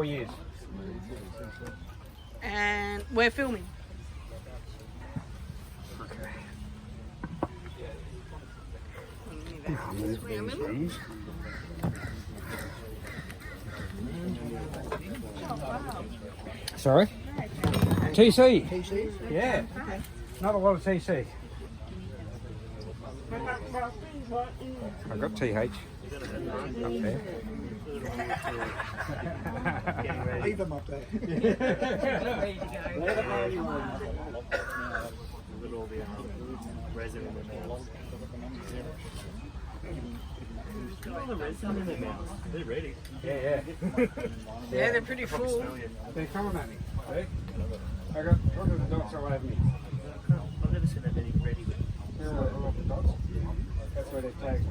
4 years. And we're filming. Sorry? TC? TC? Yeah. Not a lot of TC. I've got TH up there. Leave them up there. With all the resin in their mouths. Oh, the resin in their mouths. They're ready. Yeah. Yeah, they're pretty full. They're coming at me. See? I got look at the dots all over me. I've never seen that many ready. Here are all the dots. That's where they tag.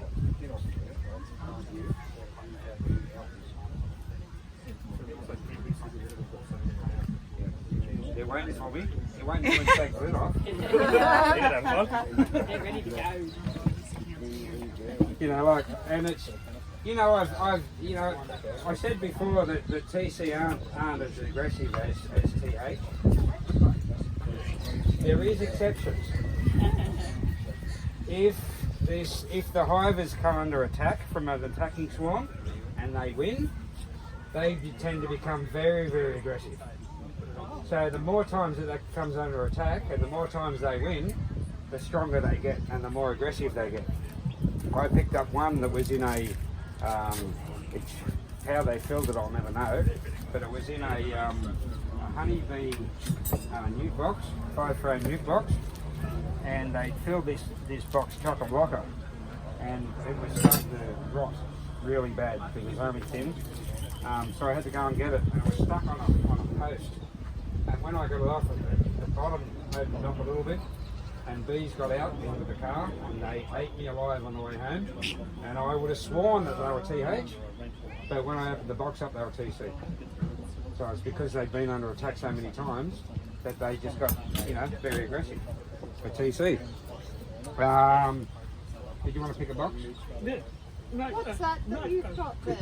They're waiting for me. They're waiting for me to take the lid off. They're ready to go. You know, like, and it's, you know, I've, you know, I said before that TC aren't as aggressive as TH. There is exceptions. If the hivers come under attack from an attacking swarm and they win, they tend to become very, very aggressive. So the more times that comes under attack and the more times they win, the stronger they get and the more aggressive they get. I picked up one that was in a, how they filled it I'll never know, but it was in a honeybee nuke box, 5-frame nuke box, and they filled this box chock-a-blocker, and it was starting to rot really bad because it was only thin. So I had to go and get it, and it was stuck on a post. And when I got it off, the bottom opened up a little bit, and bees got out into the car, and they ate me alive on the way home. And I would have sworn that they were TH, but when I opened the box up, they were TC. So it's because they'd been under attack so many times that they just got, you know, very aggressive for TC. Did you want to pick a box? Yeah. No, What's that you've got there?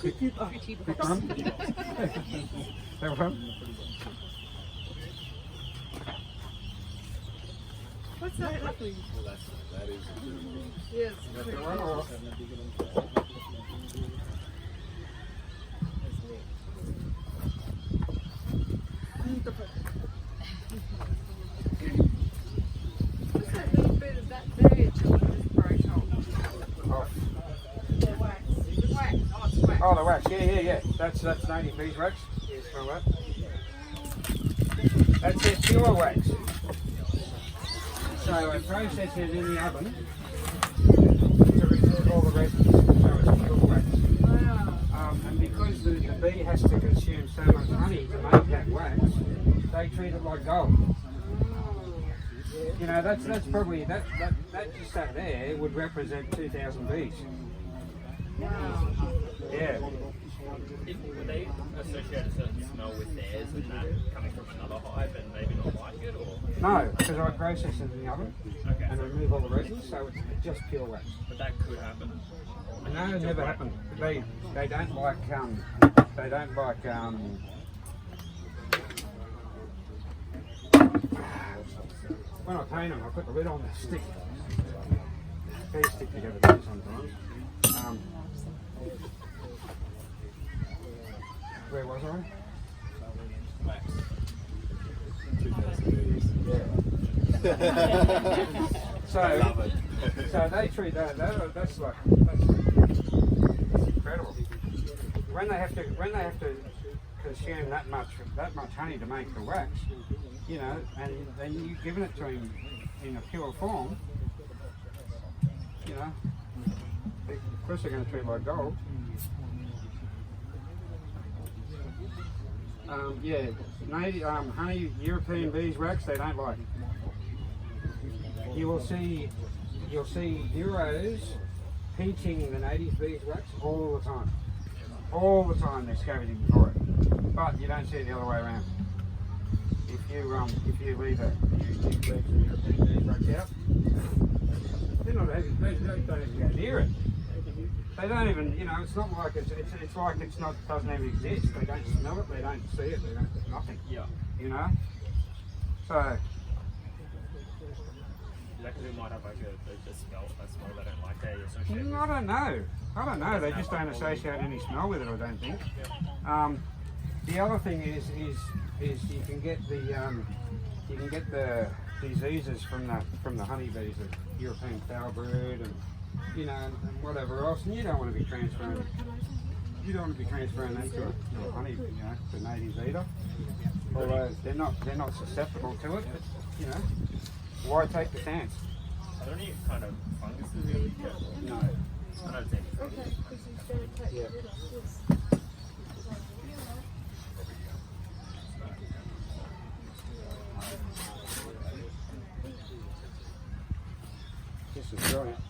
Pick one. That one? What's that lovely? That is. Yes. That one or? What's that little bit of that veg on this broke off? The wax. The wax. Oh, it's wax. Oh, the wax. Yeah. That's native beeswax. You smell that? That's their pure wax. So I process it in the oven to remove all the resins. So it's pure wax. Wow. And because the bee has to consume so much honey to make that wax, they treat it like gold. You know, that's probably that just that there would represent 2,000 bees. Wow. Yeah. Would they associate a certain smell with theirs and that coming from another hive and maybe not like it, or? No, because I process it in the oven Okay. and remove all the resins, so it's just pure wax. But that could happen. No, it never happened. They don't like when I paint them, I put the lid on the stick. They stick together too sometimes. Where was I? So they treat that's incredible. When they have to consume that much honey to make the wax, you know, and then you've given it to him in a pure form, you know, of course they're going to treat it like gold. Yeah, native, honey, European beeswax, they don't like it. You'll see Euros pinching the native beeswax all the time. All the time they're scavenging for it. But you don't see it the other way around. If you leave some European beeswax out, they're not even, they don't even go near it. They don't even, you know, it's not like it's like it's not, doesn't even exist. They don't smell it, they don't see it, they don't, nothing. Yeah. You know? So, Because it might have like a smell they don't like, they associate I don't know. I don't know. They just don't associate any smell with it, I don't think. The other thing is you can get the diseases from the honeybees, the European foulbrood, and you know, and whatever else, and you don't want to be transferring. You don't want to be transferring them to a honey, you know, to natives either. Although they're not susceptible to it, but you know, why take the chance? Are there any kind of funguses that you get? No. I don't think so. Yeah. This is brilliant.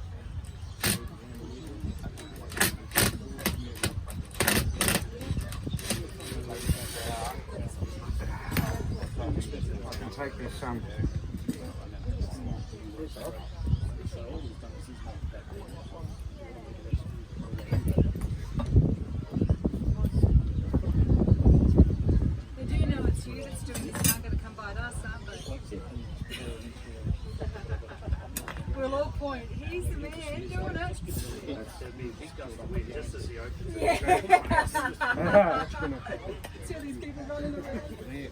I can take this this off. They do know it's you that's doing this. They're not going to come by us, aren't they? We'll all point. He's the man doing it. Just as he opens it. Yeah. See all these people running around. They're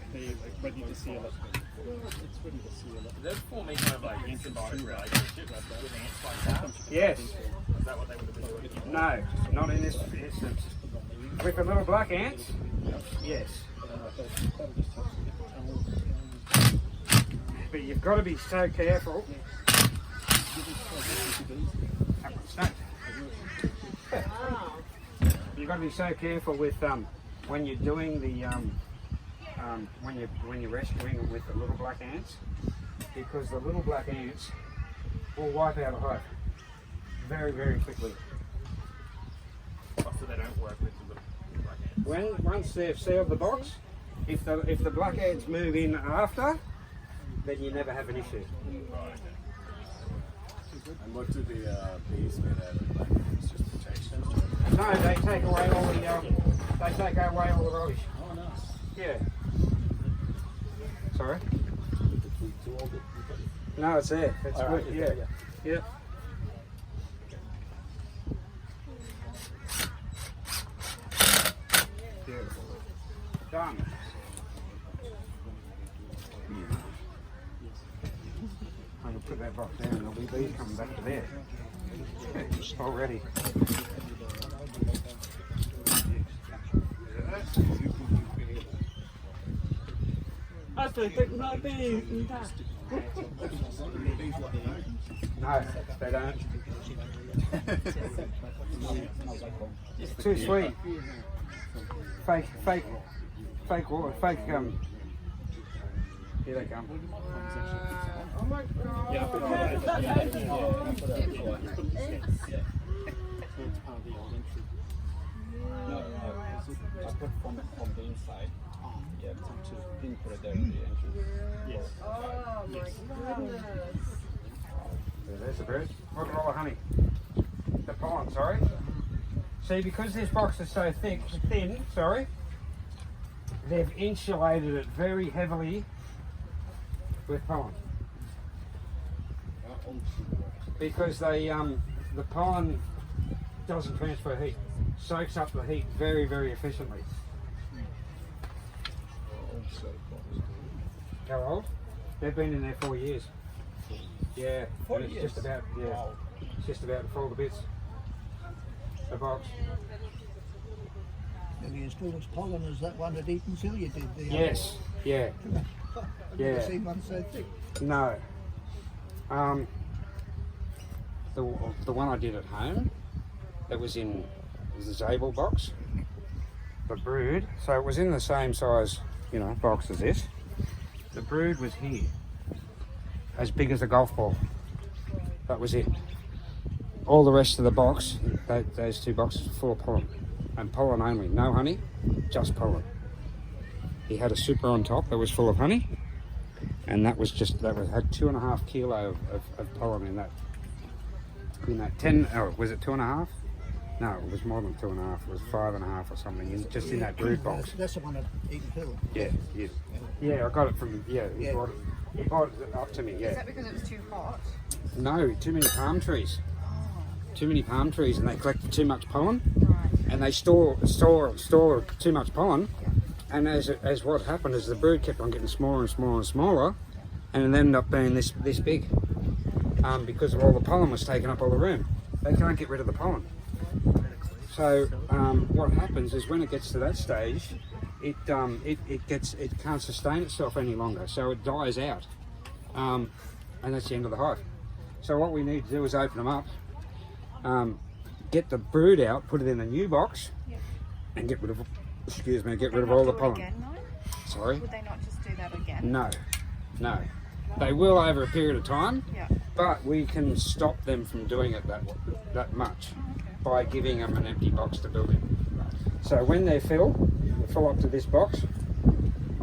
ready to seal it. It's ready to seal it. They're forming kind of like symbiotic relationships with ants like that. Yes. Is that what they would have been doing? No, not in this instance. With the little black ants? Yes. But you've got to be so careful. That one's snapped. You've got to be so careful with when you're doing the when you're rescuing them with the little black ants, because the little black ants will wipe out a hive very, very quickly. So they don't work with the black ants. Once they've sealed the box, if the black ants move in after, then you never have an issue. And what do the bees get out of it? It's just protection? No, they take away all the rubbish. Oh, nice. Yeah. Sorry? No, it's there. It's good. Yeah. Yeah. Beautiful. Done. I'm going to put that box there and there'll be bees coming back to there. Already. No, they don't. It's too sweet. Fake water, here they come. Oh my God. I put from the inside. Yeah, to input there in the entrance. Yes. Oh my goodness. There's the bird. Look at all the honey. The pollen, sorry. See, because this box is so thin, they've insulated it very heavily with pollen. Because the pollen doesn't transfer heat, soaks up the heat very, very efficiently. How old? They've been in there 4 years. Yeah, 4 it's years? just about it's just about to fall to bits. The box. And the installers pollen is that one at Eaton Seal you did? Yes. Yeah. I've never seen one so thick. No. The one I did at home, it was in the Zabel box, the brood. So it was in the same size, box as this. The brood was here, as big as a golf ball. That was it. All the rest of the box, those two boxes were full of pollen, and pollen only. No honey, just pollen. He had a super on top that was full of honey, and had 2.5 kilo of pollen in that 10. Oh, was it 2.5? No, it was more than 2.5. It was 5.5 or something, just in that brood box. That's the one at Eden Hill. Yeah, I got it from, he brought it up to me, Is that because it was too hot? No, too many palm trees. Too many palm trees, and they collect too much pollen, and they store too much pollen. And as what happened is the brood kept on getting smaller and smaller and smaller, and it ended up being this big, because of all the pollen was taking up all the room. They can't get rid of the pollen. So what happens is when it gets to that stage, it can't sustain itself any longer, so it dies out, and that's the end of the hive. So what we need to do is open them up, get the brood out, put it in a new box, and get rid of all the pollen. Again, though? Sorry? Would they not just do that again? No. They will over a period of time, Yeah. but we can stop them from doing it that much by giving them an empty box to build in. So when they fill up to this box,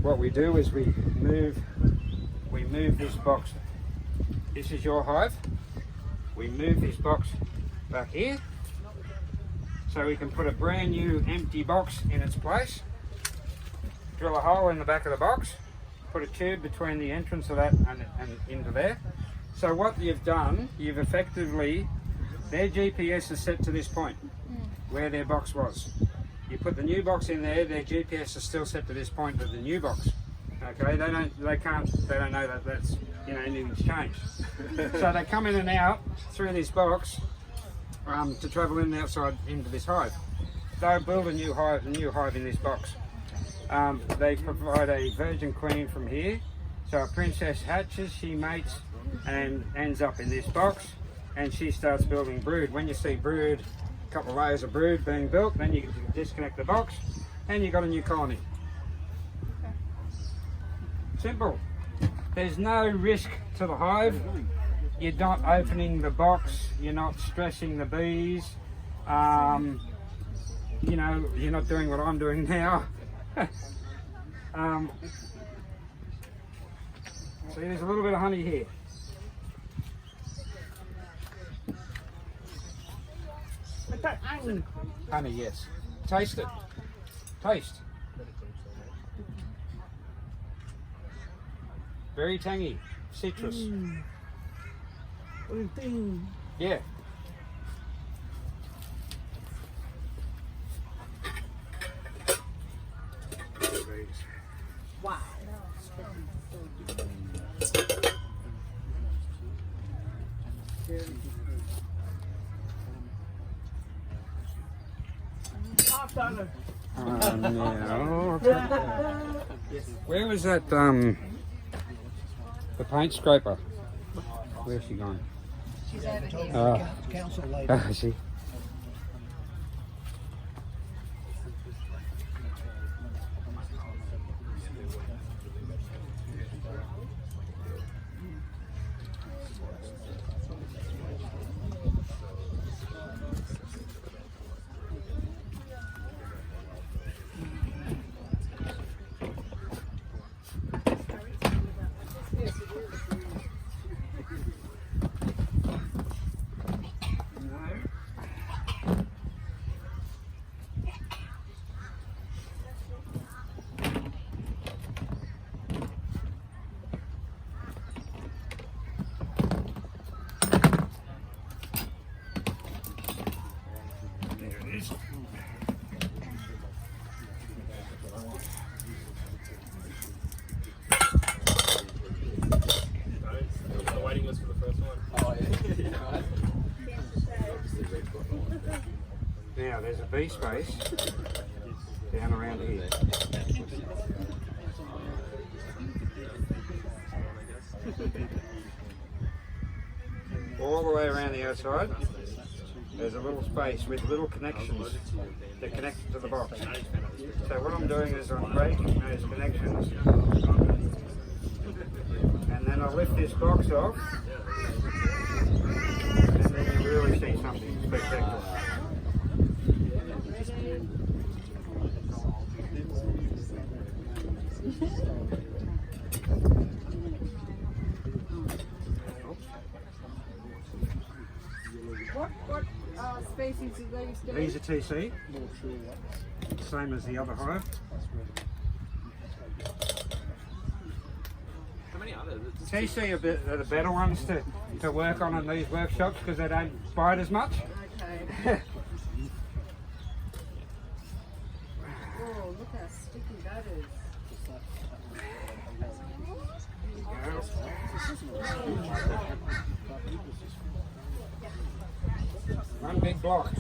what we do is we move this box. This is your hive. We move this box back here, so we can put a brand new empty box in its place. Drill a hole in the back of the box, put a tube between the entrance of that and into there. So what you've done, you've effectively, their GPS is set to this point, where their box was. You put the new box in there, their GPS is still set to this point of the new box. Okay, they don't know that that's, anything's changed. So they come in and out through this box to travel in and outside into this hive. They'll build a new hive in this box. They provide a virgin queen from here. So a princess hatches, she mates and ends up in this box, and she starts building brood. When you see brood, a couple of layers of brood being built, then you can disconnect the box and you've got a new colony. Simple. There's no risk to the hive. You're not opening the box, you're not stressing the bees, you're not doing what I'm doing now. See, there's a little bit of honey here. Honey, yes. Taste it. Taste. Very tangy. Citrus. Yeah. Wow. No. Where was that, the paint scraper? Where's she gone? She's over here. Council lady. Ah, I see. The waiting list for the first one. Now there's a bee space down around here. All the way around the outside, there's a little space with little connections that connect to the box. So what I'm doing is I'm breaking those connections, and then I lift this box off, and then you really see something spectacular. What species These are TC, same as the other hive. How many others? TC are the better ones to work on in these workshops because they don't bite as much. Okay. Oh, look how sticky that is. One big block.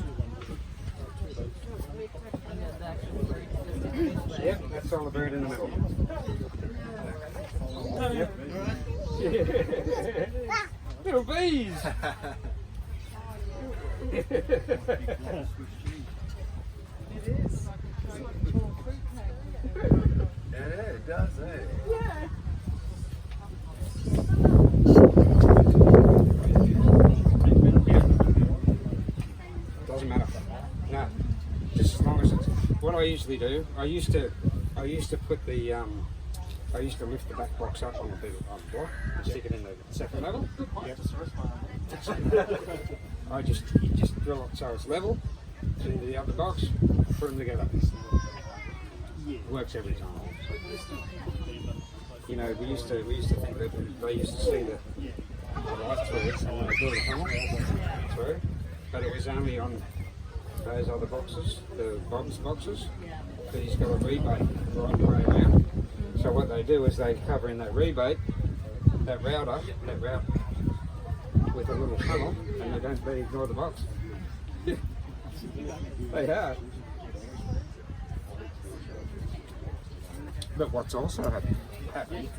Yep, that's all the bird in the middle. Yep. Little bees! It is. It's like tall fruit cake. Yeah, it does, eh? Yeah. Doesn't matter. No. Just as long as it's what I usually do, I used to put the I used to lift the back box up on the block and stick it in the second level. Yep. You just drill it so it's level into the other box, put them together. It works every time. You know, we used to think that they used to see the light through it and they built a tunnel through, but it was only on those other boxes, the Bob's boxes, that he's got a rebate right the way around. So what they do is they cover in that rebate, that route with a little tunnel, and they ignore the box. They are. But what's also happening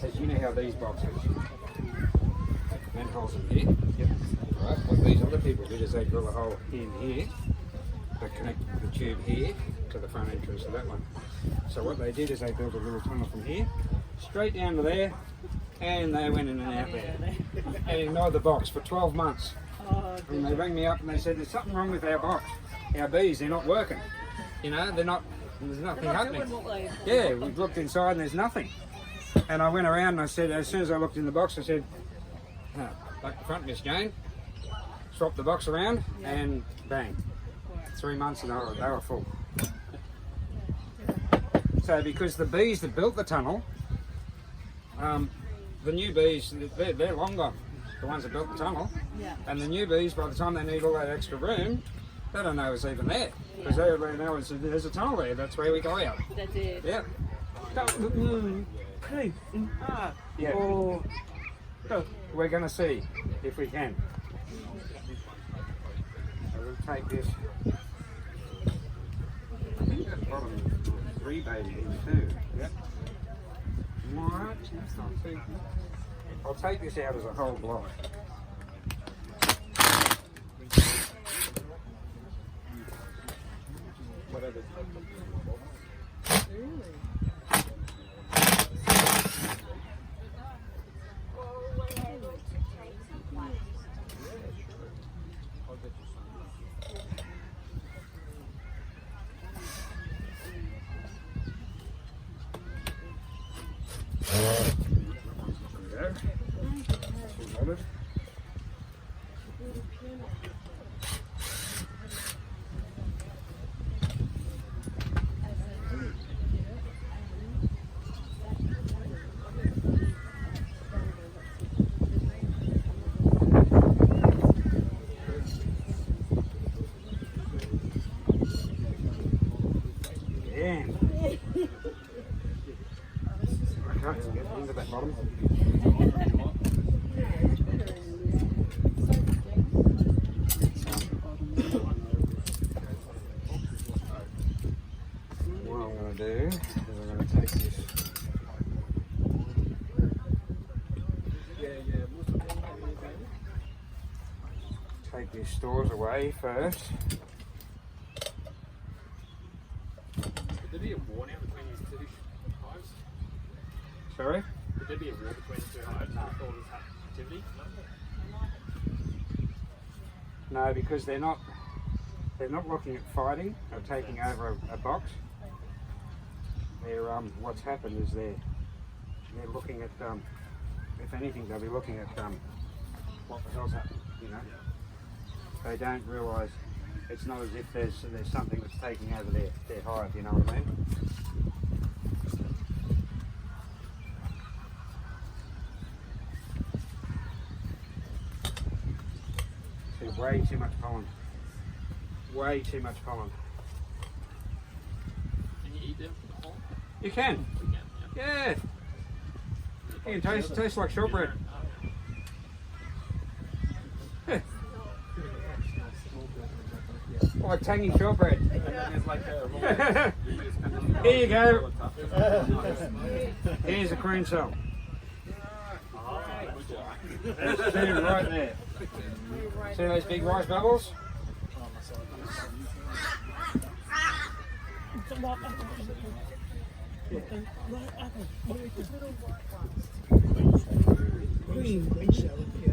is, you know how these boxes, manholes in here, right? What these other people did is they drill a hole in here, they connect the tube here to the front entrance of that one. So what they did is they built a little tunnel from here, straight down to there, and they went in and out there, and ignored the box for 12 months. And they rang me up and they said, there's something wrong with our box. Our bees, they're not working. You know, there's nothing happening. Yeah, we looked inside and there's nothing. And I went around and I said, as soon as I looked in the box, I said, oh, back to front, Miss Jane. Swapped the box around and bang. 3 months and they were full. So because the bees that built the tunnel, the new bees, they're long gone, the ones that built the tunnel. Yeah. And the new bees, by the time they need all that extra room, they don't know it's even there. Because they know there's a tunnel there, that's where we go out. That's it. Yeah. Yeah. So we're going to see if we can. So we'll take this. I think that bottom rebate in too. Yep. Alright, that's not too. I'll take this out as a whole block. Whatever. Get into that bottom. What I'm going to do is I'm going to take this. Take these stores away first. Would there be a war now between these two hives? Sorry? Would there be a war between the two hives after all this activity? No, because they're not looking at fighting or taking over a box. They're what's happened is they're looking at if anything they'll be looking at what the hell's happened, you know. They don't realise It's not as if there's something that's taking over their hive, you know what I mean? See, way too much pollen. Way too much pollen. Can you eat them from the hole? You can. We can, yeah. Yeah. You can taste like shortbread. Yeah. Like tangy shortbread. It's like a Here you go. Here's a cream cell. There's two right there. See those big rice bubbles? Green, big salad, yeah.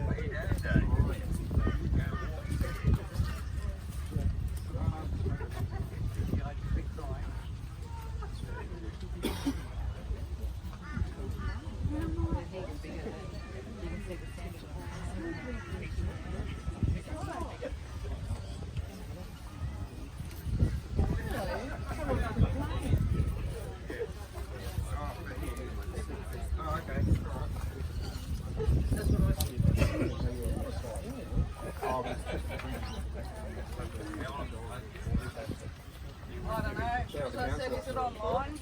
I don't know. So I said, is it online?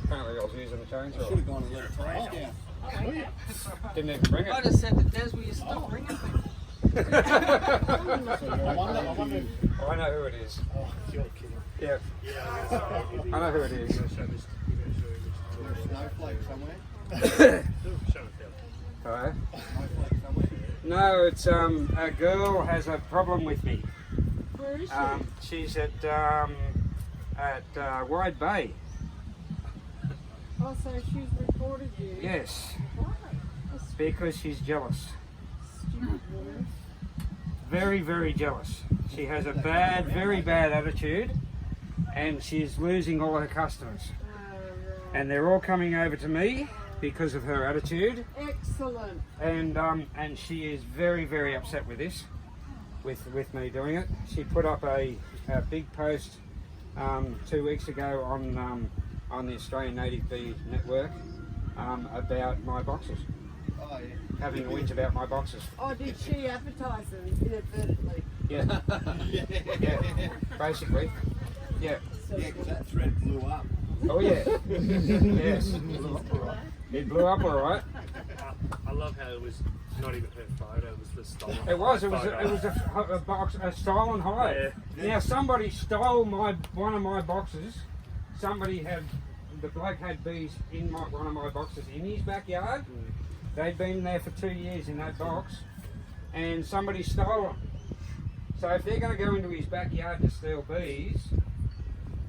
Apparently I was using the chainsaw. Should have gone and let it taste down. Didn't even bring I it. just said to Des, will you stop ringing people? I wonder. I know who it is. Oh, you're kidding. Yeah. I know who it is. Snowflake somewhere. Hello? Snowflake somewhere. No, it's a girl has a problem with me. Where is she? She's at Wide Bay. Oh, so she's reported you. Yes, Why? because she's jealous. Stupid woman. Very, very jealous. She has a bad, very bad attitude, and she's losing all her customers. Right. And they're all coming over to me because of her attitude, Excellent. and she is very, very upset with this, with me doing it. She put up a big post 2 weeks ago on the Australian Native Bee Network about my boxes, Oh yeah. having a whinge about my boxes. Oh, did she advertise them inadvertently? Yeah, yeah, basically, yeah. So Yeah, because that thread blew up. Oh yeah, yes. It blew up all right. I love how it was not even her photo, it was the stolen. It was photo. a box, a stolen hive. Now somebody stole one of my boxes. The bloke had bees in one of my boxes in his backyard. They'd been there for 2 years in that box, and somebody stole them. So if they're going to go into his backyard to steal bees,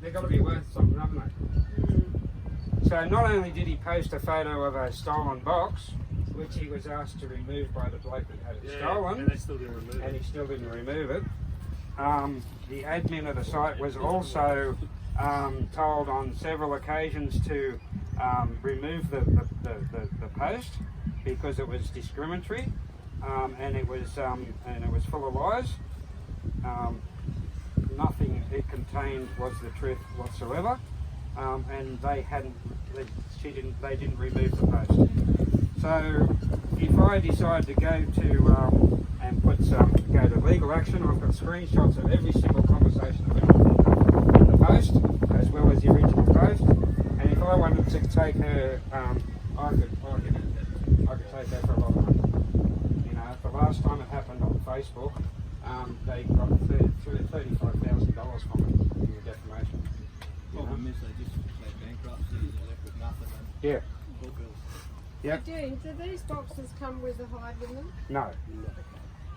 they've got to be worth something, haven't they? So not only did he post a photo of a stolen box, which he was asked to remove by the bloke that had it stolen, and they still didn't remove and it. he still didn't remove it. The admin of the site was also told on several occasions to remove the post because it was discriminatory and it was full of lies. Nothing it contained was the truth whatsoever, and they didn't remove the post. So if I decide to go to and go to legal action, I've got screenshots of every single conversation I've ever had in the post, as well as the original post. And if I wanted to take her, I could take her for a lot of money. You know, the last time it happened on Facebook, they got $35,000 from it in defamation. Problem is they just declared bankruptcy and they're left with nothing. Yeah. Full bills. Yep. Dean, do these boxes come with a hive in them? No.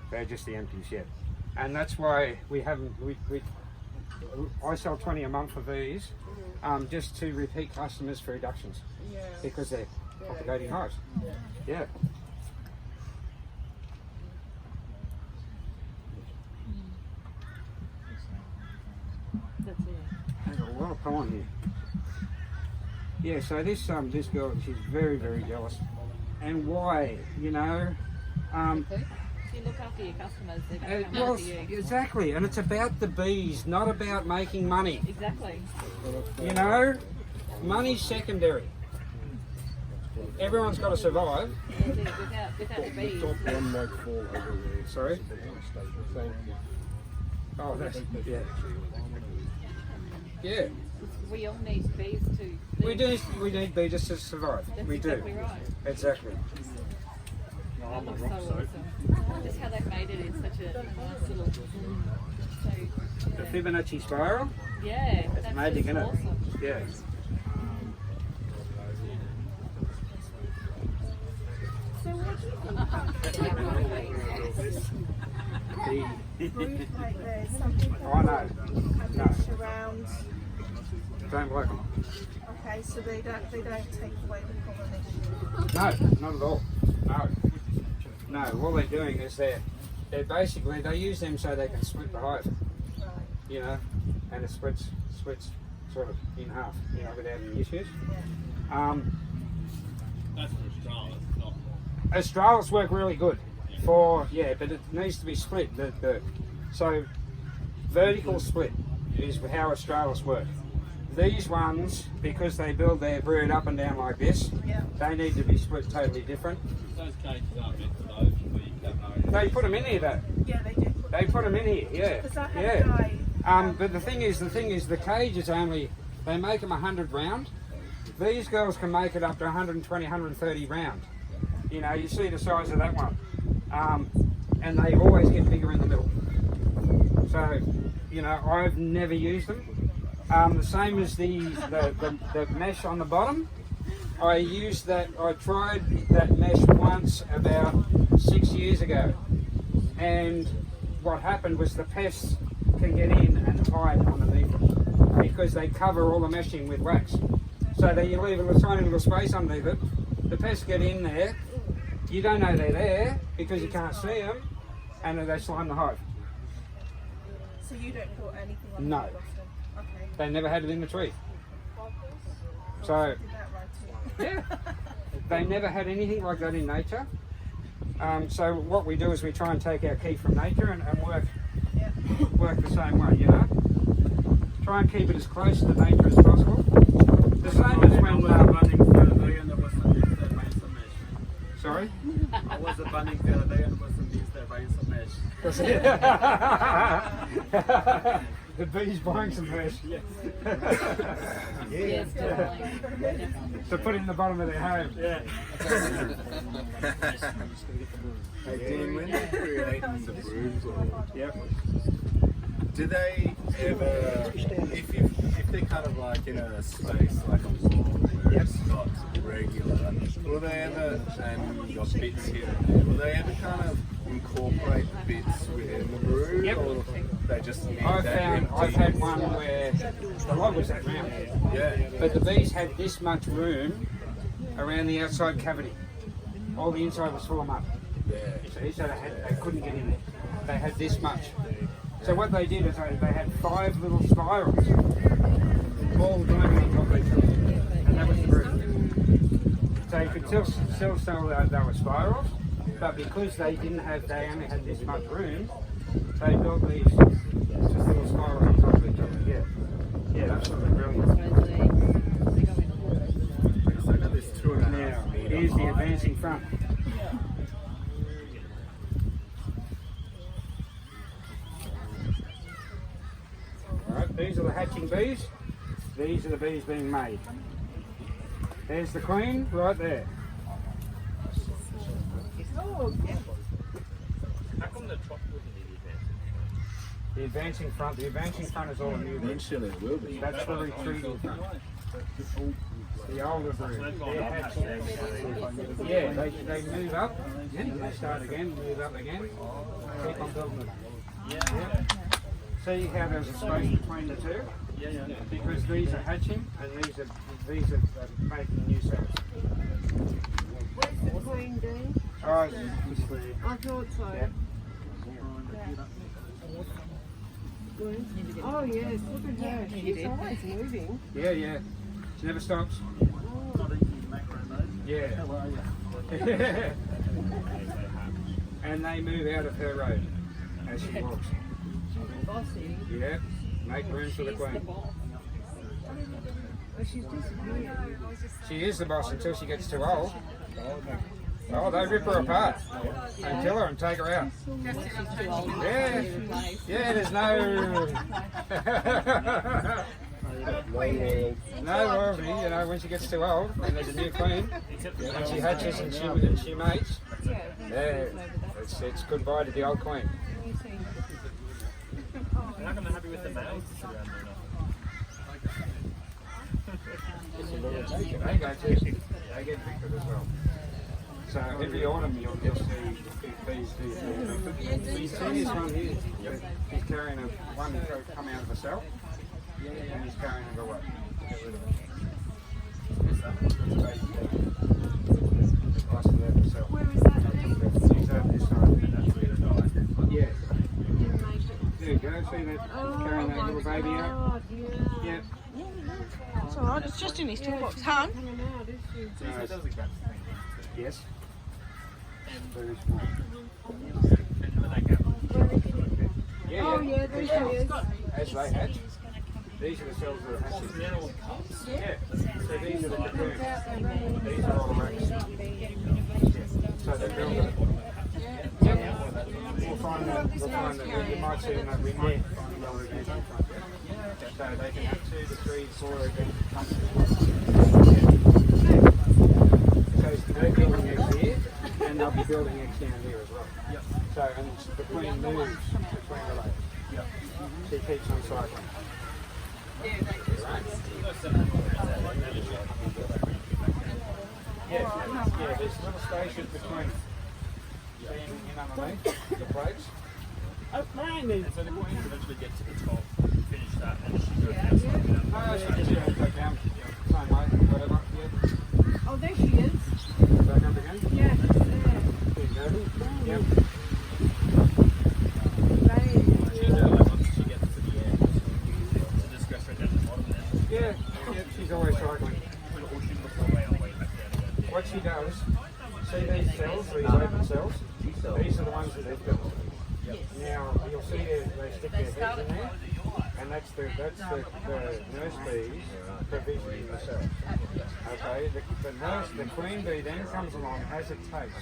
They're just the empties, yeah. And that's why we haven't. I sell 20 a month of these, just to repeat customers for reductions Yeah. because they're propagating hives. Yeah. That's it. There's a lot of pollen here. Yeah, so this girl, she's very, very jealous. And why? You know, Okay. Do you look after your customers, they're going to come Well, after you. exactly, and it's about the bees, not about making money. Exactly. You know, money's secondary. Everyone's got to survive. Without the bees, One might fall over there. Sorry? Thank you. Oh, that's, yeah. Yeah, we all need bees to. we need bees just to survive. That's We do. exactly right. Exactly. That looks so awesome. Just how they've made it in such a nice little. So, The Fibonacci spiral. yeah, It's that's magic, just isn't it? awesome. Yeah. So what do you think about fruit like this? Some people Oh, no. have No. this around. Don't like them. Okay, so they don't take away the pollination. No, not at all. No. No, all they're doing is they're basically, they use them so they can split the hive, Right. you know, and it splits sort of in half, you know, without any issues. That's for Australia, not Australis work really good for, yeah, but it needs to be split. So vertical split is how Australis work. These ones, because they build their brood up and down like this, Yeah. they need to be split totally different. those cages aren't meant for those, but you don't know. They put them in here though. Yeah, they do. They put them in here, yeah. Because I had a Yeah. guy. But the thing is, the cage is only, they make them 100 round. These girls can make it up to 120, 130 round. You know, you see the size of that one. And they always get bigger in the middle. So, you know, I've never used them. The same as the mesh on the bottom. I tried that mesh once about 6 years ago. And what happened was the pests can get in and hide underneath it because they cover all the meshing with wax. So that you leave a tiny little space underneath it. The pests get in there. You don't know they're there because you can't see them, and then they slime the hive. So you don't put anything on No. the bottom? Okay. They never had it in the tree. So, Did that right too. yeah, they never had anything like that in nature. So what we do is we try and take our key from nature and Yeah. work the same way, you know. Try and keep it as close to nature as possible. The same as when. Running the other day and there was some bees there buying some mesh. Sorry. I was running the other day and there was some bees there buying some mesh. The bees buying some fish. Yes, definitely. To put in the bottom of their home. Yeah. Hey Dean, when they're creating the broods, Yep. do they ever, if they're kind of like in a space like a wall where it's not regular, will they ever, and you've got bits here and there, will they ever kind of incorporate the bits within the brood, Yep. or they just need I've that empty? had one where the log was that round, Yeah. but the bees had this much room around the outside cavity. All the inside was full of mud. Yeah. So they couldn't get in there. They had this much. So what they did is they had 5 little spirals, all going on top of each other, and that was the brood. So you could still tell that they were spirals, but because they only had this much room, they built these just little spirals on top of each other. Yeah, yeah, that's really brilliant. So I know there's 2.5 Now, meter here's the high. advancing front. Alright, these are the hatching bees. These are the bees being made. There's the queen right there. How come the top wouldn't be The advancing front is all new. Eventually it will be. That's the retrieving front. The older brood. They're hatching. Yeah, they move up, and they start again, move up again. Keep on building it. Yeah. See how there's a space between the two? Yeah. Because these are hatching and these are making new cells. Where's the queen, Dean? Oh, it's just the, I thought so. yeah. Oh yes, look at her. She's always moving. Yeah. She never stops. Yeah. and they move out of her road as she walks. Bossy. Yeah, make room for the queen. Well, she's disappeared. She is the boss until she gets too old. Oh, they rip her apart and kill her and take her out. Yeah, yeah, there's no... no loyalty, you know, when she gets too old and there's a new queen, and she hatches and she mates, yeah, it's goodbye to the old queen. How come they're happy with the males around there? They go too. They get victored as well. So every autumn you'll see bees do. So you see this one here. He's carrying one come out of a cell, and he's carrying it away. Get rid of it. Where is that? He's over this side. Yeah. There you go. See that? Carrying that little baby out. Yeah. It's alright, it's just in his toolbox. Han? Yes. Very small. Yeah, Oh, yeah, there she is. As they hatch, these are the cells that are hatching. Yeah. So these are the cocoons. These are all the racks. So they're building. Yep. We'll find that. You might see in that window. So they can have 2 to 3, 4 again. So they're building eggs here, and they'll be building eggs down here as well. Yep. So, and the queen moves between the layers. Yep. She keeps on cycling. Yeah, there's little stations between in underneath the plates. So the queens eventually get to the top, finish that, and she goes down. No, she just goes back down, same way, whatever. Yeah. Oh, there she is. Back up again. Yeah, there. There you go. Yep. She's like once she gets to the end, to just go straight down to the bottom there. Yeah, she's always cycling. Or she looks away on the way back down again. What she does, see these cells, these open cells? These are the ones that they've built. Now, you'll see they stick their heads in there, and that's the nurse bees provisioning the cells. Okay, the queen bee then comes along, has a taste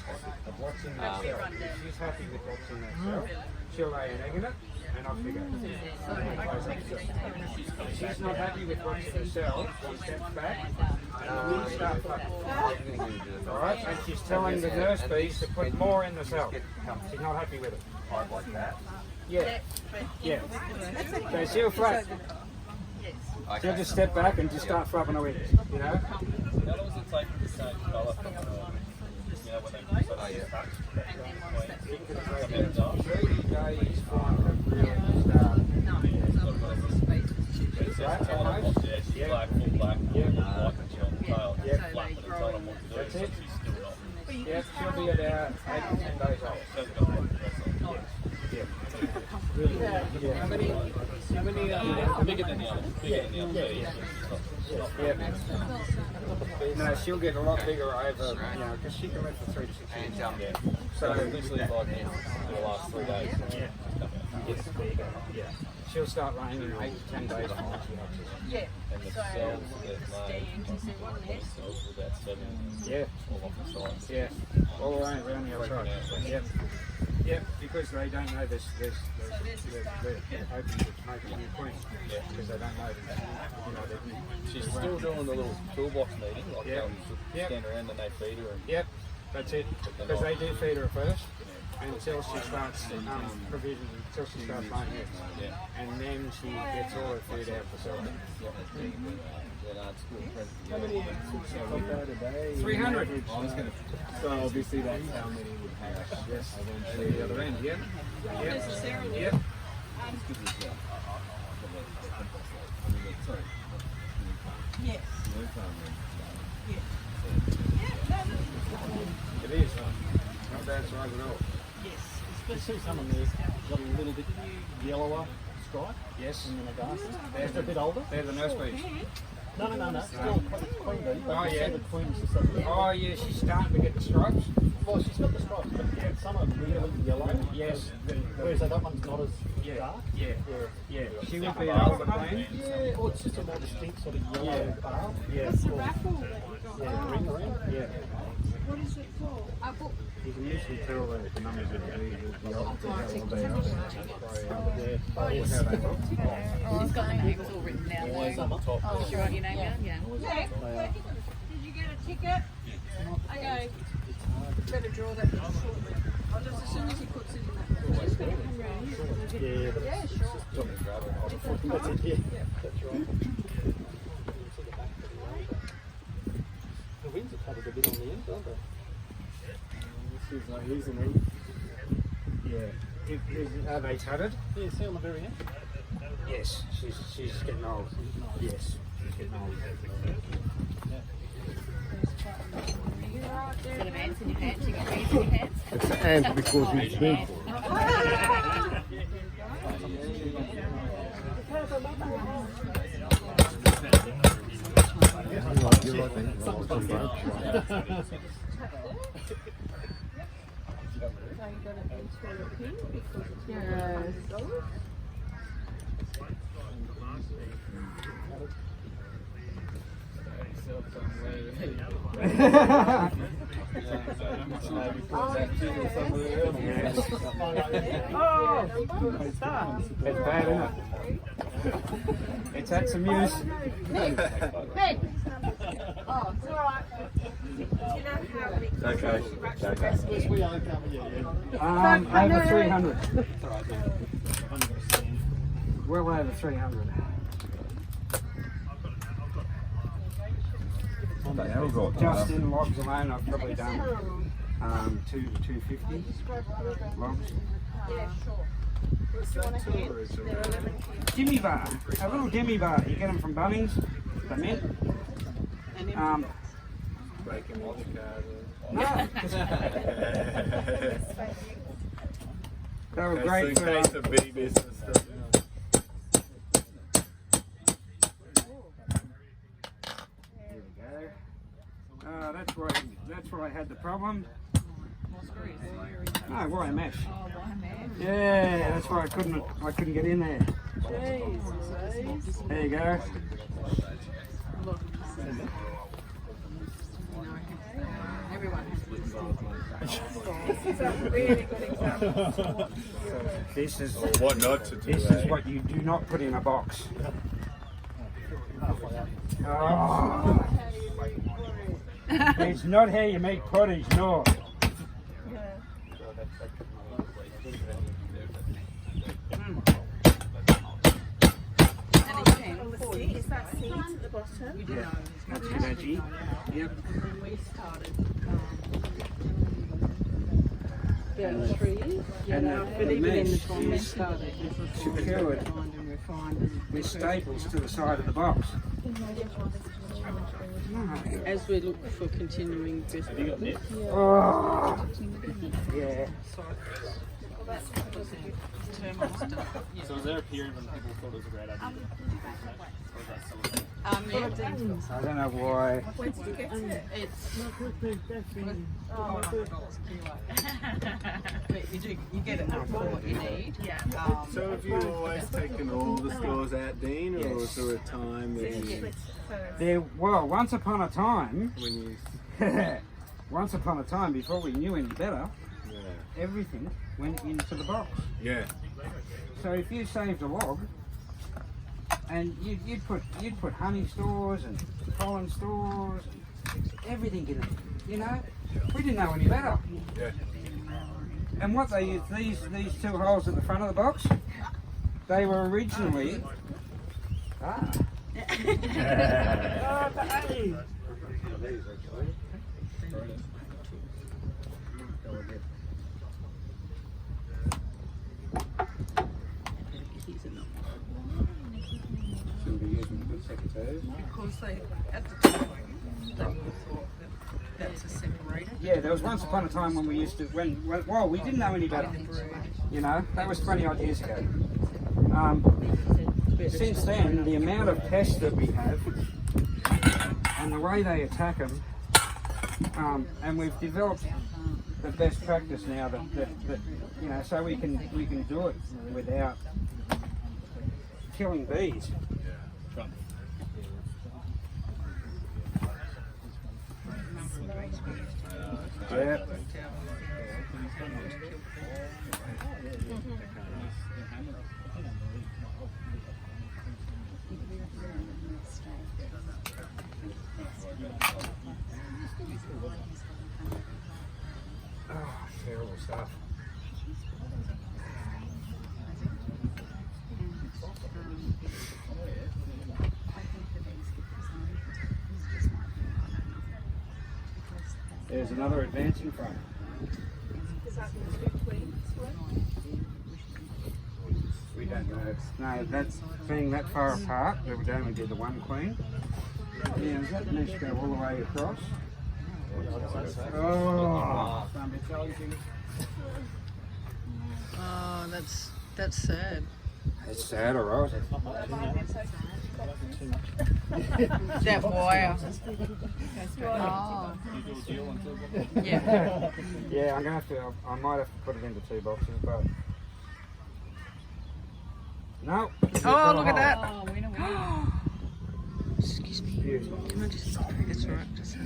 of what's in that cell. If she's happy with what's in that cell, she'll lay an egg in it, and off you go. If she's not happy with what's in the cell, she steps back, and the wings start flapping. Alright, and she's telling the nurse bees to put more in the cell. She's not happy with it. Like that. Yeah. Yeah. So she'll flap. She'll just step back and just start flapping her wings, you know? How long does it take to change colour from, when they sort of start? 30 days from the really start. Yeah, she's black, full black, white and tail, black, but it's not on what to do, That's so it. she's still not. Yeah, she'll be about 8 to 10 days old. She hasn't got one dress on. Yeah. How many, bigger than the other, Yeah. No, she'll get a lot bigger over, you know, because she can live for 3 to 6 years. So literally like in the last 3 days. Yeah. She'll start laying in 8 to 10 days from when she hatches. Yeah. And the cells that made, cells were about 7 Yeah. all off the sides. Yeah. All around the other side. Yep. Yep, because they don't know this they're hoping to make a new queen. Yeah. Because they don't know that, you know, that She's still doing the little toolbox meeting, like Yeah. stand around and they feed her. And Yep, that's it. Because they do feed her first until she starts provision, until she starts laying eggs. yeah. And then she gets all her food out the cell. How many eggs would she pop out a day? 300. So obviously that's how many would hatch. Yes. See the other end, yep. Yep. Yep. Yes. It is. Not bad size at all. Yes. You see some of these got a little bit yellower stripe Yes. in the Nagasa. They're Just a bit older. They're the nurse bees. No. Still queen bee. But Oh, you yeah. see the queen's just up there. Oh yeah, she's starting to get the stripes. Well, she's got the stripes, but some are really yellow. Yes. Whereas that one's not as Yeah. dark. Yeah. Yeah. Yeah. She would be an older queen. Yeah, or it's just a more distinct sort of yellow bar. Yeah. It's a raffle that you got. Yeah, ring around. Yeah. What is it for? You can usually tell the numbers of the She's got the names all written down though. Did you write your name down? Yeah. Nick, did you get a ticket? Okay. Better draw that shortly. I'll just as soon as he puts it in that. Yeah, sure. That's it, yeah. That's right. The wings are covered a bit on the end, aren't they? This is like here's an end. Yeah. Are they tutted? Yeah, see on the very end? Yes. She's getting old. Yes. She's getting old. Instead of ants in your hands, you got bees in your hands. It's an ant because he's big. It's bad, isn't it? It's had some use. Hey! Oh, it's alright. Do you know how many Okay. Yes, we are coming, yeah. Over 300. Well over 300. Just in logs alone, I've probably done 250 logs. Yeah, sure. Do you want a hand? They're 11 kilos. Gimme bar, a little gimme bar. You get them from Bunnings, the mint. Breaking watch cars. No, they were great In for. case the bee business stuff. There we go. That's where I had the problem. No, wire mesh. Oh, why man? Yeah, that's why I couldn't get in there. There you go. Everyone This is a really good example. This is What not to do. this is what you do not put in a box. Oh. It's not how you make pottage, no. and it's pen. Is that seed at the bottom? Yeah, that's good, Angie. Yep. When we started, about 3 years. And But even in the mesh time we is started, it was secured refined and refined. with staples to the side of the box. As we look for continuing business. Oh. Yeah. So was there a period when people thought it was a great idea? Or is that still a thing? I don't know why. Where did you get it? You get enough for what you need. Yeah. So have you always taken all the stores out, Dean, or was there a time that Once upon a time, when you... once upon a time, before we knew any better, Yeah. everything went into the box. Yeah. So if you saved a log, and you'd put honey stores and pollen stores, and everything in it. You know, we didn't know any better. Yeah. And what they used, these two holes at the front of the box, they were originally. Because they, at the time, they would have thought that that's a separator. Yeah, there was once upon a time when we used to, well, we didn't know any better. You know, that was 20 odd years ago. Since then, the amount of pests that we have and the way they attack them, and we've developed the best practice now that you know, so we can do it without killing bees. Yeah. Oh, terrible stuff. There's another advance in front. Is that the 2 queens? We don't know. No, that's being that far apart, that would only be the one queen. Yeah, does that mesh go all the way across? Oh, Oh, that's sad. it's sad, all right. That wire. Oh. Yeah. Yeah, I'm gonna have to. I might have to put it into 2 boxes, but no. Oh, look at that. Oh, winner, winner. Excuse me. Beautiful. Can I just? That's all right. Just.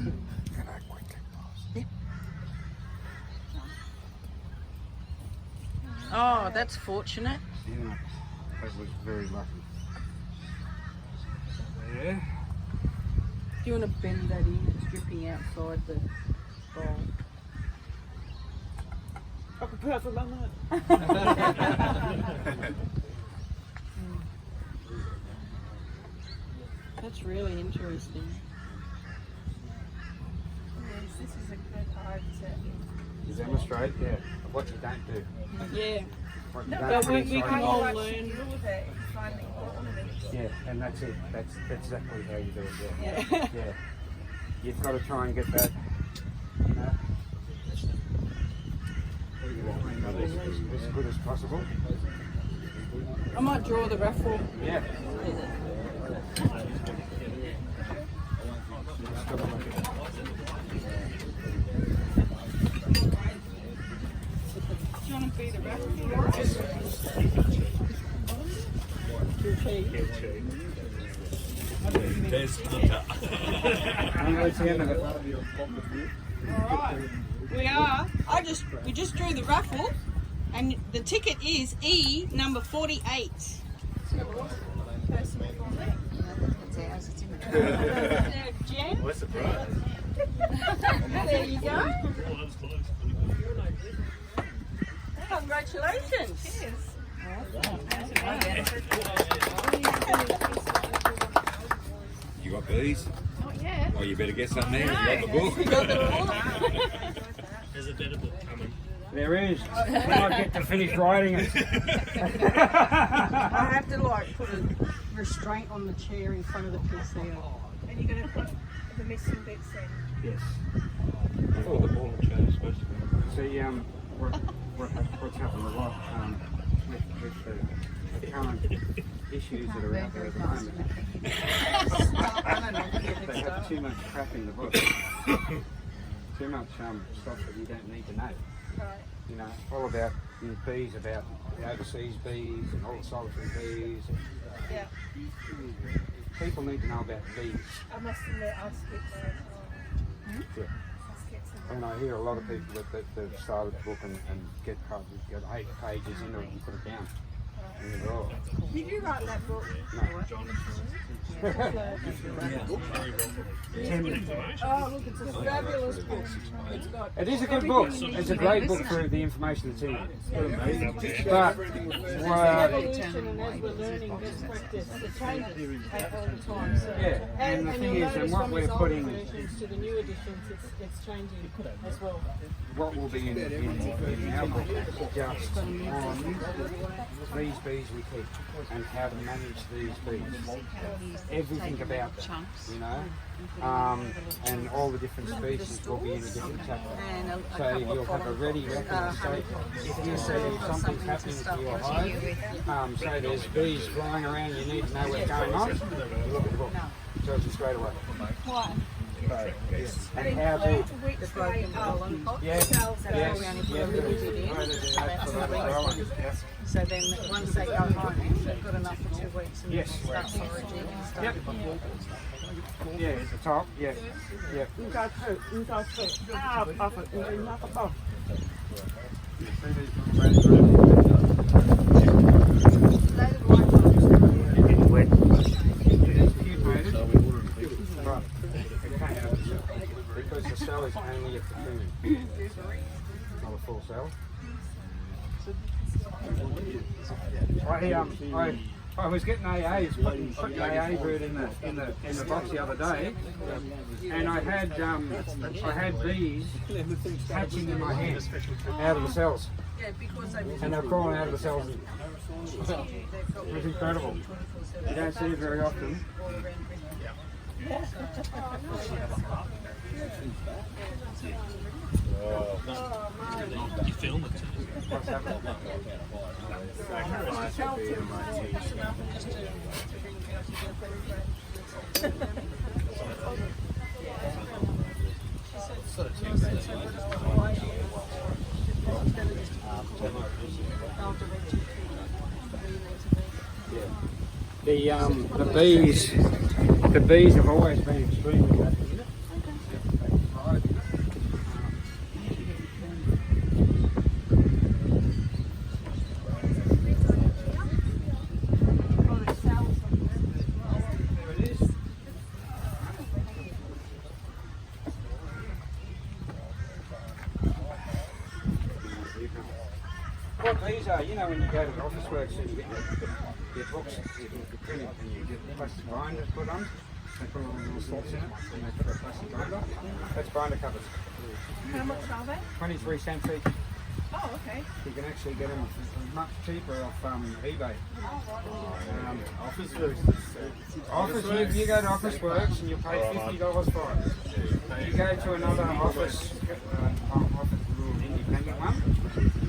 Yeah. Oh, that's fortunate. Yeah, that was very lucky. Yeah. Do you want to bend that in? It's dripping outside the bowl. I prepare for that. That's really interesting. Yes, this is a good hard to. You demonstrate, yeah, what you don't do. Yeah. What you No, don't but put we inside can your all box. learn. Deal with it. Find the ornaments. Yeah, and that's it. That's exactly how you do it. Yeah. Yeah. Yeah. You've got to try and get that. You know, as good as possible. I might draw the raffle. Yeah. Do you want to be the raffle? I know it's the end of it. Alright. We just drew the raffle and the ticket is E number 48. Jen? We're surprised. There you go. Oh, that was close. Congratulations. You got bees? Not yet. Oh, you better get some there. You got the book. There's a better book coming. There is. When I get to finish writing it. I have to like put a restraint on the chair in front of the PC. And you're going to put the missing bits in. Yes. Oh, the ball and chain is supposed to be. See, what's happened a lot with the current issues that are out there at the moment. They have too much crap in the book. Too much stuff that you don't need to know. Right. You know, all about in bees, about the overseas bees and all the solitary bees. Yeah. People need to know about bees. I must admit, I'll skip there. Yeah. I'll skip some. And I hear a lot of people that have started the book and get 8 pages into it and put it down. And you go, oh, Did you write that book? no. Oh, look, it's a fabulous book. It's got It is a good book. It's a great book for the information that's in it. But evolution, and as we're learning best practice, the changes all the time. So, yeah, and the thing you'll is, and notice what from we're its older putting, versions to the new editions, it's changing as well. what will be in our book is just on these bees we keep and how to manage these bees. Everything about them, you know. And all the different species will be in a different chapter. So you'll have a ready reference. So if you see something's happening to your hive, say there's bees flying around, you need to know what's going on, look at the book. tells you straight away. Why? And how big. Which way up? Yes, Cells that yes, we only yes, put a little bit in. So then once they go home, they've got enough for 2 weeks and Yes. start foraging and stuff. Yep. Yeah, at the top, yeah. Yeah. Wet. It's pupated. But it can't have the cell. Because the cell is only a cocoon. Not a full cell. I was getting AAs, putting AA brood in the box the other day, and I had bees hatching in my hand out of the cells, Yeah, because they and they're crawling out of the cells. It was incredible. You don't see it very often. You film it. What's happening? The bees have always been extremely happy. What these are, you know, when you go to the office works and you get your books, you print it and you get plastic binders put on, they put all the little slots in it and they put a plastic binder. That's binder covers. How much are they? 23 cents each. Oh, okay. You can actually get them much cheaper off eBay. Office works. You go to Office Works and you pay $50 for it. You go to another office little independent one,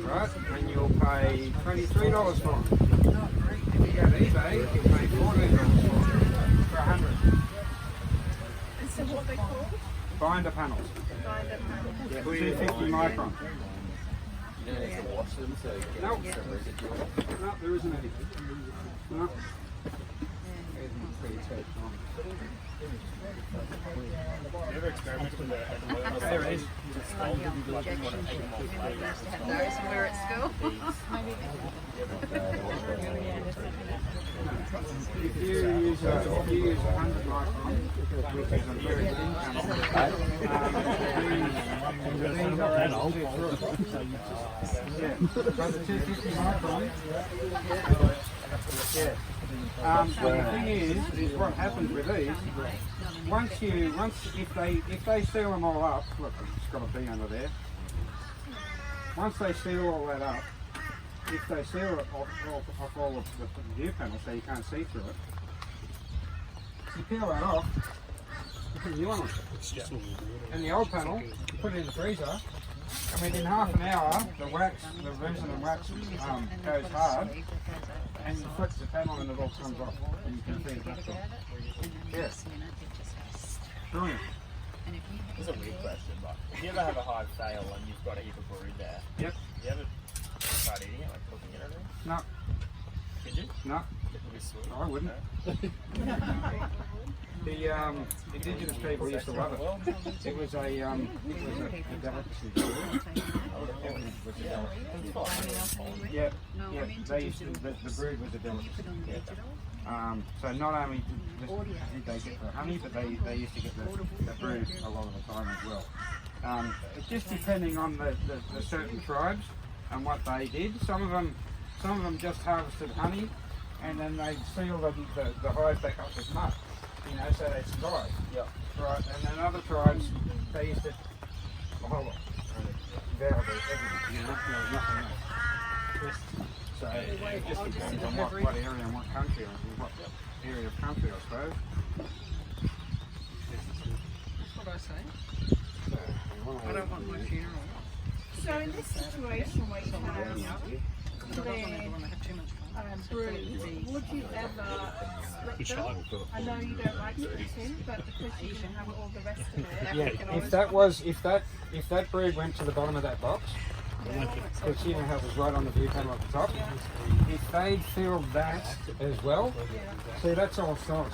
right, and you'll pay $23 for it. If you go to eBay, you'll pay $14 for 100. And so what they called? Binder panels. Binder panel. Yeah, 250 micron. No, no, there isn't any. No. Never experimented with that. There it is. Those were at school. If you use 100 micron, which is a very thin panel, these are actually through. Yeah, but the 250 micron, yeah. The thing is what happens with these, if they seal them all up, look, it's got a bee under there. Once they seal all that up, if they seal it off all of the view panel so you can't see through it, if you peel that off, you put a new one on. And the old panel, you put it in the freezer, and within half an hour, the resin and wax goes hard, and you flip the panel and it all comes off, and you can see it that's all. Yeah. Brilliant. This is a weird question, but if you ever have a hive fail and you've got a heap of brood there, Yep. you ever tried eating it, like cooking it or anything? No, Did you? no, It would be sweet. I wouldn't. The indigenous people used to love it. It was a delicacy. Yeah, yeah. They used to, the brood was a delicacy. So not only did they get the honey, but they used to get the brood a lot of the time as well. It's just depending on the certain tribes and what they did. Some of them just harvested honey, and then they sealed the hive back up with mud. You know, so they survive. Yeah. Right, and then other tribes, they used to devour everything, you know, there was nothing else. So it just depends on what area and what country, or what area of country, I suppose. That's what I say. I don't want my funeral. So in this situation where you have I don't want to have too much fun. brood, would you ever split them? I know you don't like splitting, but because you can have all the rest of it. Yeah, if that brood went to the bottom of that box, because you know how it was right on the view panel at the top, if they'd filled that as well, see that's all size.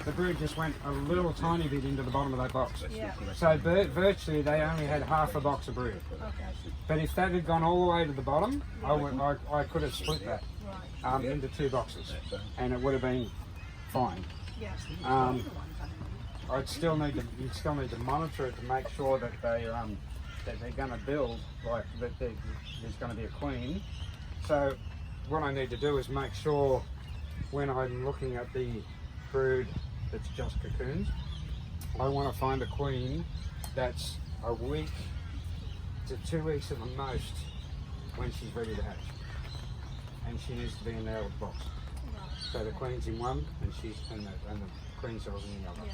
The brood just went a little tiny bit into the bottom of that box. Yeah. So virtually they only had half a box of brood. Okay. But if that had gone all the way to the bottom, I could have split that into 2 boxes, and it would have been fine. Yeah. You'd still need to monitor it to make sure that they're going to build, like that there's going to be a queen. So what I need to do is make sure when I'm looking at the brood that's just cocoons, I want to find a queen that's a week to 2 weeks at the most when she's ready to hatch, and she needs to be in the adult box. So the queen's in one, and the queen cell's in the other,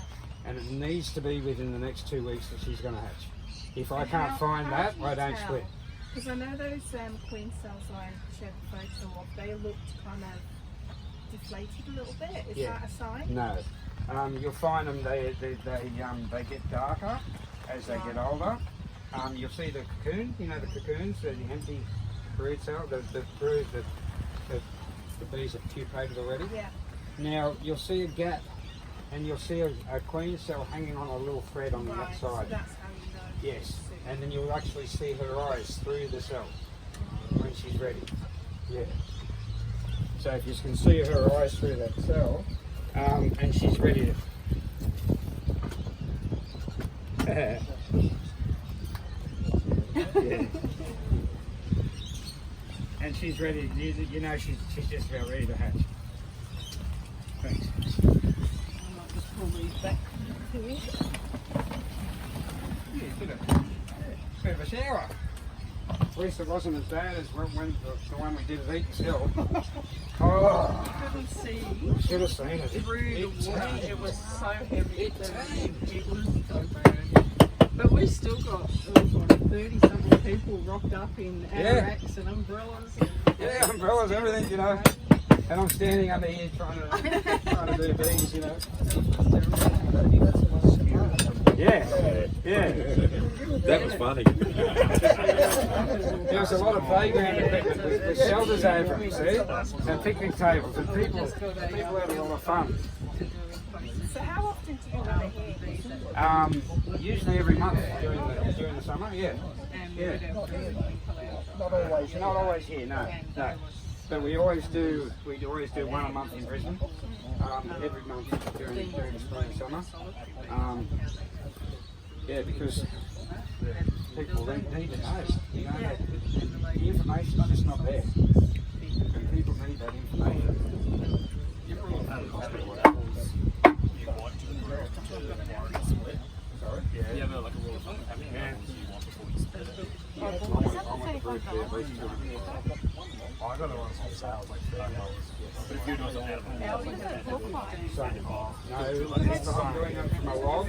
and it needs to be within the next 2 weeks that she's going to hatch. If I can't find that, I don't split. Because I know those queen cells I shared the photo of, they looked kind of deflated a little bit. Is that a sign? No. You'll find them, they get darker as they get older. You'll see the cocoon, you know the cocoons, the empty brood cell, the brood that the bees have pupated already. Yeah. Now you'll see a gap, and you'll see a queen cell hanging on a little thread on the outside. So that's how you know. Yes, and then you'll actually see her eyes through the cell when she's ready. Yeah. So if you can see her eyes through that cell, and she's ready to... yeah. And she's ready, you know she's just about ready to hatch. Thanks. I might just pull these back to you. Yeah, bit of a shower. At least it wasn't as bad as when the one we did at Eaton Hill. Oh, You couldn't see you should have seen it. through the water. It It was so heavy. It tamed. It was so bad. But we still got 30-something people rocked up in anoraks and umbrellas. Yeah, umbrellas, everything, you know. And I'm standing under here trying to do bees, you know. Yeah, yeah. That was funny. There was a lot of playground equipment with shelters over them, see? And picnic tables, and people had a lot of fun. So how often do you go here? Usually every month during the summer, yeah. Yeah. Not always here, no. But we always do one a month in Brisbane. Every month during the spring and summer. Yeah, because people need to know. You know, the information's just not there. And people need that information. You want to split. Sorry? Yeah. You have like a rule of thumb, how many animals you want before you split it? I want the brood to be at least 200. I got the ones on sale, like $30. But if you're doing something out of it, So, no, if I'm doing them from a log,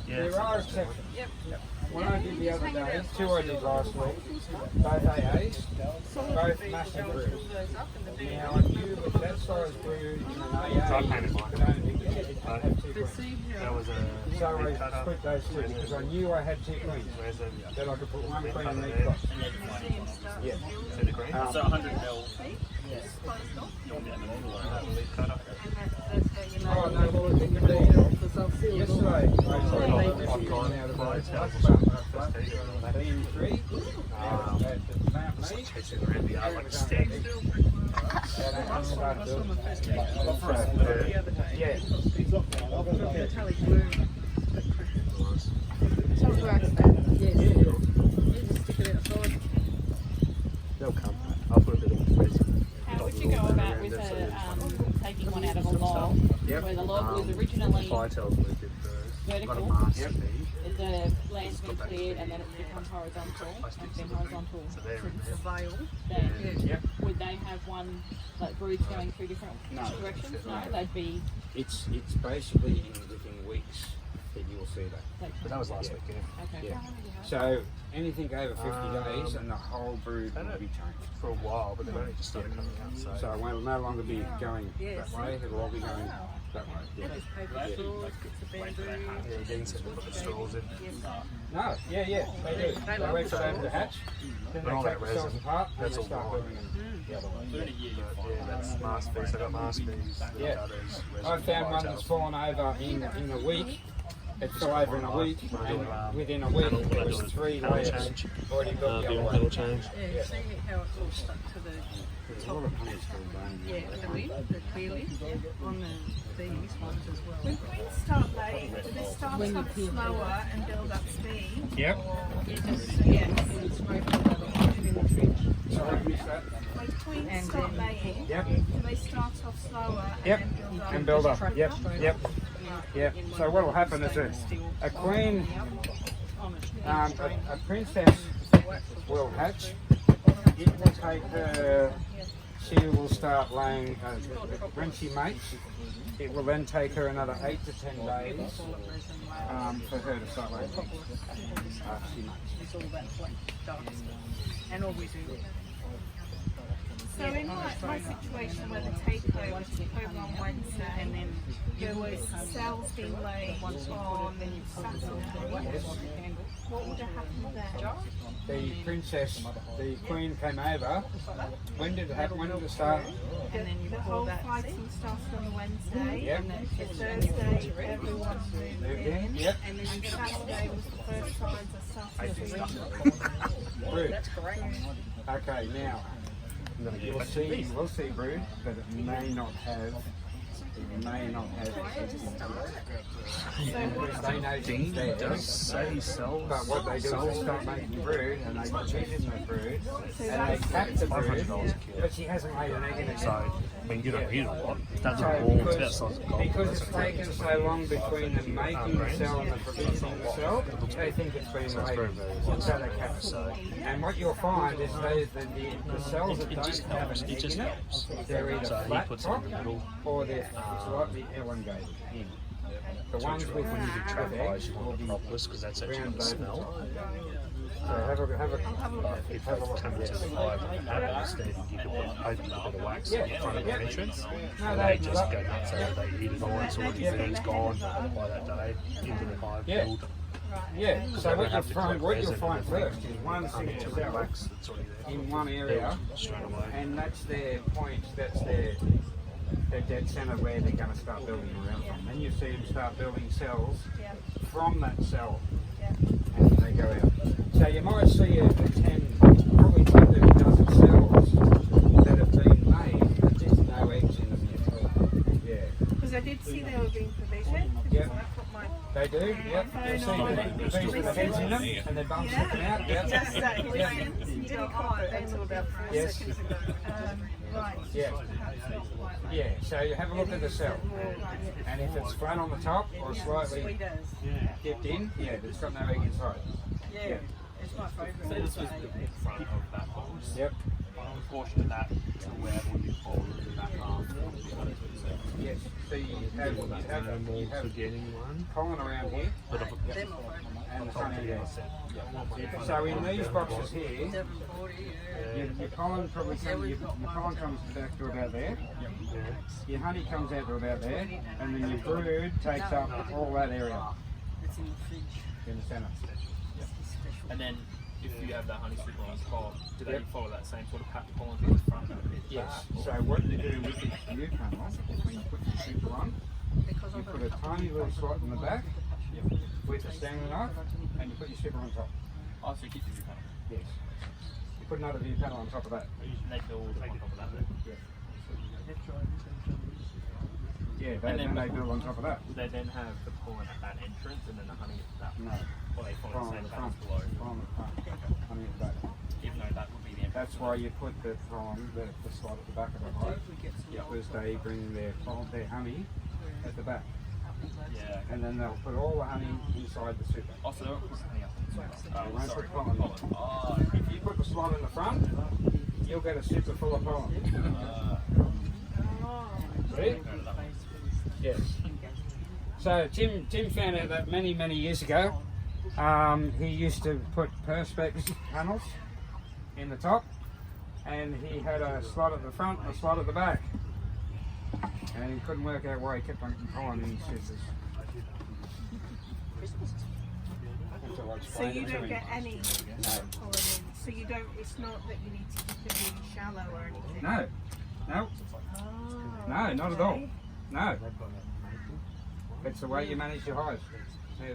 there are exceptions. When I did the other day, 2 I did last week, both AAs, both massive broods. Now I knew with that size brood in an AA, painted you mine. could only have 2 queens. That was a So I split those 2 because I knew I had 2 queens. That I could put 1 queen in each box. Yeah. so 100 mil. You want to get in the middle of that leaf cutter. Oh no, well, yesterday I saw out of B3 at Mount Lee. It's really like stag. Yeah. So it works then. Yes. You just stick it outside. They'll come. I'll put a bit of freezer. How would you go about with taking one out of a log where the log was originally Fire tells me that vertical, Yep. the land's been cleared and then it's become horizontal, and been horizontal since the veil, then Yep. would they have one, like broods going 3 different No. directions? No, they'd be, It's basically within weeks then you'll see that. But that was last week, yeah. Okay. Yeah. So anything over 50 days and the whole brood will be changed. For a while, but they've only just started coming out. So, So it will no longer be going that way, it will all be going that way. Yeah. yeah, Dean said to put the straws in. No, yeah, they do. They wait for them to hatch, then But all they that take the cells resin, apart, and that's they all start gone. building them the other way. Yeah, that's mask bees. They got mask bees. Yeah. Others, I found one that's fallen over in a week. It fell over in a week, and within a week there was 3 layers already built the other way. Pedal change. Yeah, see how it's all stuck to the There's a lot of honey still going. the clear lid on the these ones as well. When queens start laying, do they start off slower and build up speed? Yep. Sorry, I missed that. When queens start laying, Yep. do they start off slower Yep. and then build up? And build up. Yep. So what will happen is a queen, a princess will hatch. It will take her. She will start laying. When she mates, it will then take her another 8 to 10 days for her to start laying eggs after she mates. It's all that black dark stuff. And all we do. So in my situation where the takeover took over on Wednesday, and then there was cells being laid on Saturday, what would have happened there? The princess, the queen came over. When did it happen? When did it start? And then you The pull whole that. fighting started on the Wednesday, Yep. and then the Thursday everyone moved in, Yep. and then Saturday was the first signs I started to read. Brood. That's great. Okay, now you'll see brood, but it may not have. It may not have. They know Dean things there. does say he sells. But what they do is they start making brood and they put cheese in the brood and they catch the brood, but she hasn't laid an egg in it So, yet. I mean, you don't eat a lot. That's So a ball. It's about the size of gold. because it's taken so long between them making the cell and the producing the cell, they think it's been laid, so they catch it. And what you'll find is the cells that don't have an egg in it, they're either So he flat puts it in top the middle. or they're slightly elongated in. The ones with When you do with trap eggs eyes, you will want the be propolis because that's actually round the over smell. top. So have a If they come to the hive and have it instead, you can put open a bit of wax in front of the entrance. And they just go nuts over it. They eat it all. It's already there. It's gone by that day. Into the hive. Yeah. Build. Yeah, so They what don't have to collect you'll resin find and first is one single into the cell wax that's already there. in one area, Straight away. and that's their point, that's their dead centre where they're going to start building around from. Then you see them start building cells from that cell, and they go out. So you might see probably 10 to a dozen cells that have been made, but there's no eggs in them yet. Yeah. Because I did see they were being provisioned. Yep. I put my They do, yep. You see the bees with the heads in them and their bums sticking out, yep. Just that Yep. you didn't copy it until about 4 Yes. seconds ago. Right. Yeah. Yeah, so you have a look at the cell. And if it's flat on the top or slightly Sweet as. dipped in, yeah, it's got no egg inside. Yeah. It's my So favourite. this was the front of that box. Yep. Portion of that to where would you fold it back half? Yes. So you have Forgetting one. pollen around here But I've They're my favourite. and the front end. So in these boxes here, 740, yeah. your pollen probably your pollen comes back to about there. Your honey comes out to about there, and then your brood takes up all that area It's in the fridge. in the centre. And then if you have that honey super on top, do they follow that same sort of pattern pollen to the front? Yes. So what you do with the new panel, when you put your super on, Because you I've put a tiny little slot in the back with a Stanley knife, and you put your super on top. Oh, so you keep the panel. Yes. You put another view panel on top of that. And they build on top of that then. Yeah, And then they build on top of that. Would they then have the pollen at that entrance and then the honey at that? No. Or they follow Pollen the at same the patterns front. below? Pollen at the front. Honey at the back. Even though that would be the entrance. That's why you put the pollen, the slot at the back of the hive. Because they bring their honey at the back. Yeah. And then they'll put all the honey inside the super. Oh, so they won't put honey up They inside. won't Sorry. put pollen on. Oh, If you put the slot in the front, you'll get a super full of pollen. See? Yes. So Tim found out that many years ago. He used to put perspex panels in the top, and he had a slot at the front and a slot at the back. And he couldn't work out why he kept on calling in scissors. So you don't get any No. pollen in. So you don't. It's not that you need to keep it really shallow or anything. No. No. Oh, No, not at all. okay. No. It's the way you manage your hives. The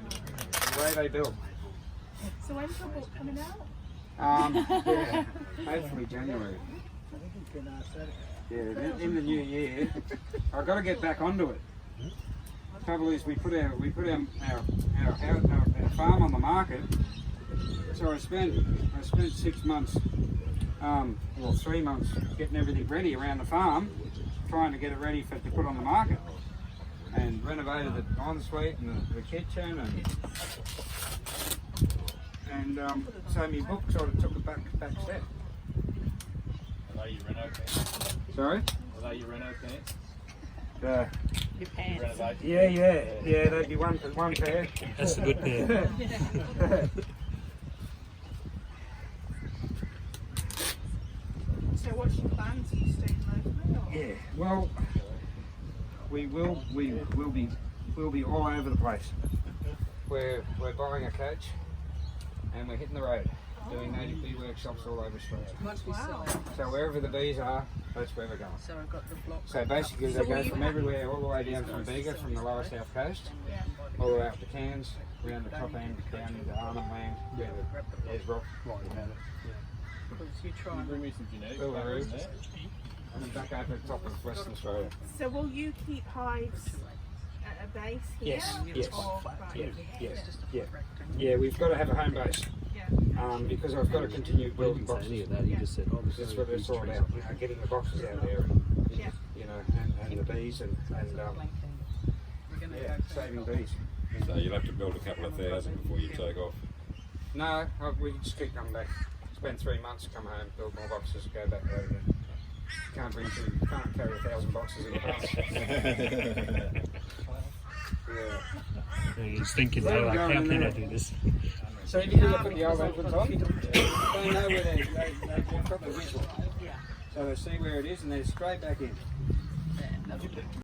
way they build. So when's your book coming out? Yeah, hopefully January. Yeah, in the new year. I've got to get back onto it. The trouble is, we put our farm on the market. So I spent 6 months, 3 months, getting everything ready around the farm, trying to get it ready to put on the market, and renovated the ensuite and the kitchen, and so my book sort of took a back step. Are they your Renault pants? Sorry? Are they your Renault pants? Your pants. Renovation? Yeah, they'd be one pair. That's a good pair. So what's your plans? Are you staying locally? Or? Yeah, well, we'll be all over the place. We're buying a coach, and we're hitting the road, doing native bee workshops all over Australia. Wow. So wherever the bees are, that's where we're going. So I've got the block. So basically they go from everywhere, all the way down from Bega, from the lower south coast, all the way up to Cairns, around the top end, down into Arnhem Land, where there's rock, You try. Bring me some genetics. Uluru, and then back over the top of Western Australia. So will you keep hives at a base here? Yes, Or, right, yeah. We've got to have a home base, yeah. because I've got to continue building boxes. that. You just said, oh, That's what it's all about, getting the boxes out there, Yeah. and the bees, and saving bees. So you'll have to build a couple of thousand before you take off. No, we just keep coming back. Spend 3 months, come home, build more boxes, go back out again. Can't carry 1,000 boxes in a bus. You're just thinking, like, how can I do this? So if you look at the old ones on, they know where they've got the whistle. So they see where it is and they're straight back in.